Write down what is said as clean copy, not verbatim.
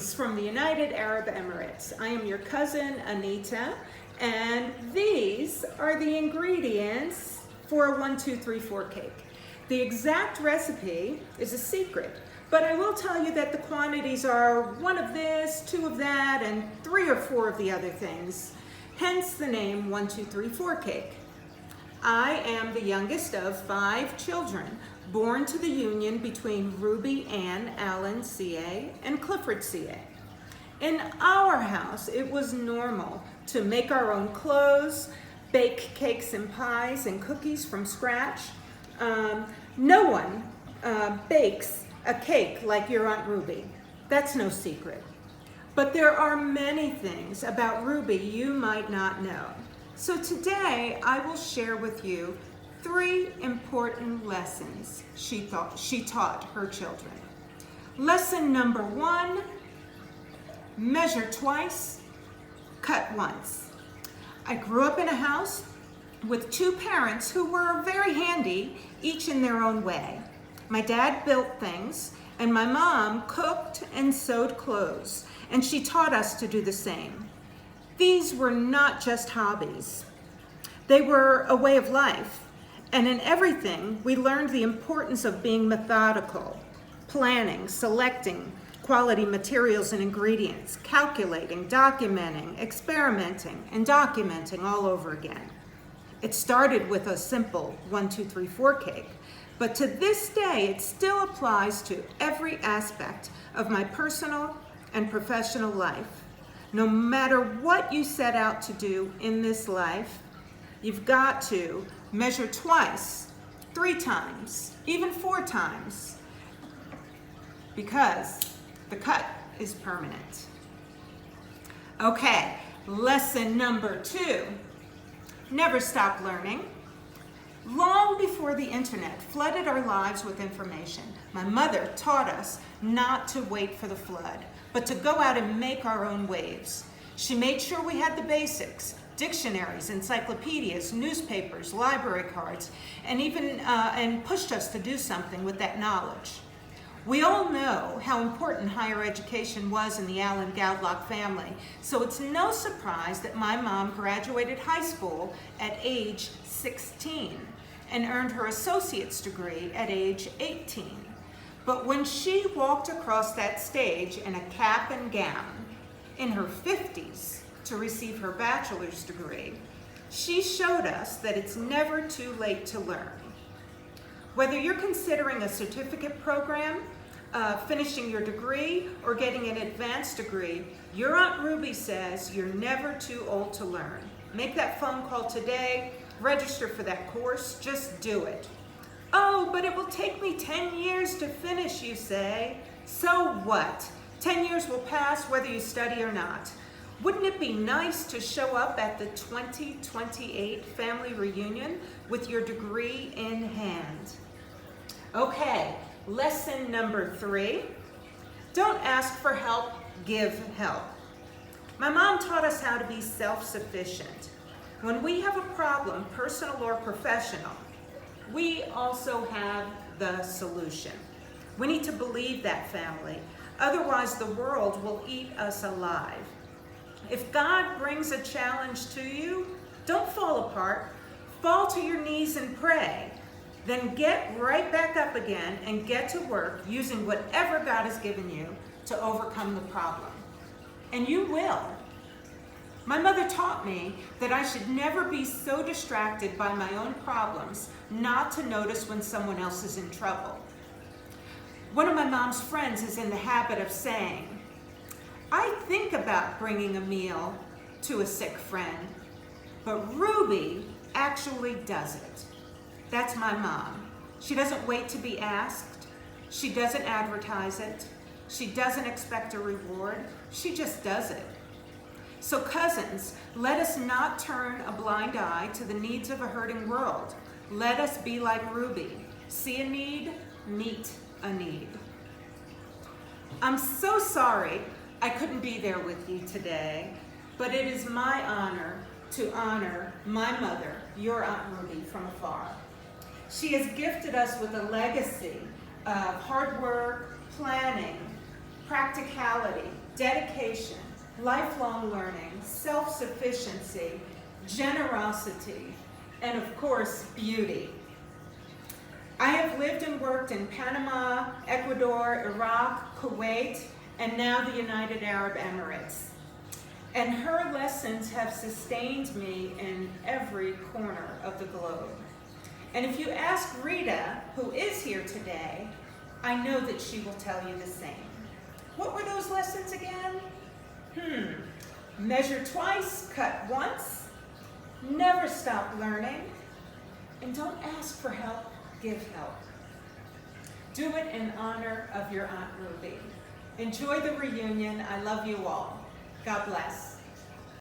Greetings from the United Arab Emirates. I am your cousin, Anita, and these are the ingredients for a 1, 2, 3, 4 cake. The exact recipe is a secret, but I will tell you that the quantities are 1 of this, 2 of that, and 3 or 4 of the other things. Hence the name 1, 2, 3, 4 cake. I am the youngest of 5 children, born to the union between Ruby Ann Allen Seay and Clifford Seay. In our house, it was normal to make our own clothes, bake cakes and pies and cookies from scratch. No one bakes a cake like your Aunt Ruby. That's no secret. But there are many things about Ruby you might not know. So today I will share with you 3 important lessons she taught her children. Lesson number 1, measure twice, cut once. I grew up in a house with 2 parents who were very handy, each in their own way. My dad built things, and my mom cooked and sewed clothes, and she taught us to do the same. These were not just hobbies. They were a way of life. And in everything, we learned the importance of being methodical, planning, selecting quality materials and ingredients, calculating, documenting, experimenting, and documenting all over again. It started with a simple 1, 2, 3, 4 cake, but to this day, it still applies to every aspect of my personal and professional life. No matter what you set out to do in this life, you've got to measure twice, 3 times, even 4 times, because the cut is permanent. Okay, lesson number 2, never stop learning. Long before the internet flooded our lives with information, my mother taught us not to wait for the flood, but to go out and make our own waves. She made sure we had the basics: dictionaries, encyclopedias, newspapers, library cards, and even pushed us to do something with that knowledge. We all know how important higher education was in the Allen-Goudelock family, so it's no surprise that my mom graduated high school at age 16 and earned her associate's degree at age 18. But when she walked across that stage in a cap and gown in her 50s, to receive her bachelor's degree, she showed us that it's never too late to learn. Whether you're considering a certificate program, finishing your degree, or getting an advanced degree, your Aunt Ruby says you're never too old to learn. Make that phone call today, register for that course, just do it. Oh, but it will take me 10 years to finish, you say. So what? 10 years will pass whether you study or not. Wouldn't it be nice to show up at the 2028 family reunion with your degree in hand? Okay, lesson number 3, don't ask for help, give help. My mom taught us how to be self-sufficient. When we have a problem, personal or professional, we also have the solution. We need to believe that, family. Otherwise, the world will eat us alive. If God brings a challenge to you, don't fall apart. Fall to your knees and pray. Then get right back up again and get to work using whatever God has given you to overcome the problem. And you will. My mother taught me that I should never be so distracted by my own problems not to notice when someone else is in trouble. One of my mom's friends is in the habit of saying, I think about bringing a meal to a sick friend, but Ruby actually does it. That's my mom. She doesn't wait to be asked. She doesn't advertise it. She doesn't expect a reward. She just does it. So cousins, let us not turn a blind eye to the needs of a hurting world. Let us be like Ruby. See a need, meet a need. I'm so sorry I couldn't be there with you today, but it is my honor to honor my mother, your Aunt Ruby, from afar. She has gifted us with a legacy of hard work, planning, practicality, dedication, lifelong learning, self-sufficiency, generosity, and of course, beauty. I have lived and worked in Panama, Ecuador, Iraq, Kuwait, and now the United Arab Emirates. And her lessons have sustained me in every corner of the globe. And if you ask Rita, who is here today, I know that she will tell you the same. What were those lessons again? Measure twice, cut once, never stop learning, and don't ask for help, give help. Do it in honor of your Aunt Ruby. Enjoy the reunion. I love you all. God bless.